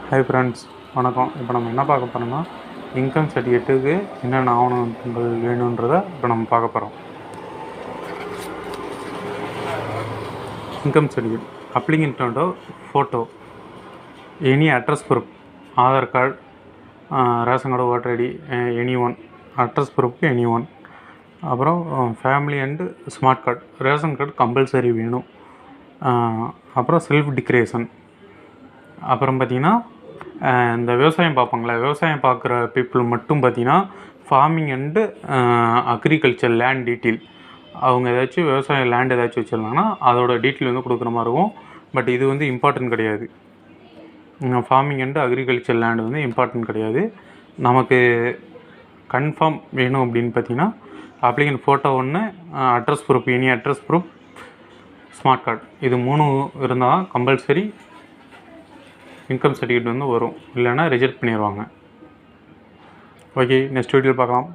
Hi friends, வணக்கம். இப்போ நம்ம என்ன பார்க்க போகிறோம்னா, இன்கம் சர்டிஃபிகேட்டுக்கு என்னென்ன ஆவணங்கள் வேணுன்றதை இப்போ நம்ம பார்க்க போகிறோம். இன்கம் சர்டிஃபிகேட் அப்ளிகண்ட்டோட photo, any address proof, Aadhaar card, ration card, voter ID, any one address ப்ரூஃப்க்கு எனி ஒன். அப்புறம் family and smart card, ration card compulsory வேணும். அப்புறம் செல்ஃப் டிக்ளரேஷன். அப்புறம் பார்த்திங்கன்னா இந்த விவசாயம் பார்ப்பாங்களே, விவசாயம் பார்க்குற பீப்புள் மட்டும் பார்த்திங்கன்னா farming and agriculture land detail, அவங்க ஏதாச்சும் விவசாய லேண்ட் ஏதாச்சும் வச்சுருந்தாங்கன்னா அதோட டீட்டெயில் வந்து கொடுக்குற மாதிரி இருக்கும். பட் இது வந்து இம்பார்ட்டன்ட் கிடையாது. ஃபார்மிங் அண்டு அக்ரிகல்ச்சர் லேண்டு வந்து இம்பார்ட்டன்ட் கிடையாது. நமக்கு கன்ஃபார்ம் வேணும் அப்படின்னு பார்த்திங்கன்னா அப்ளிகன் ஃபோட்டோ ஒன்று, address proof, any address proof, smart card, இது 3 இருந்தால் தான் கம்பல்சரி இன்கம் சர்டிஃபிகேட் வந்து வரும். இல்லைன்னா ரிஜெக்ட் பண்ணிடுவாங்க. ஓகே, நெக்ஸ்ட் வீடியோவில் பார்க்கலாம்.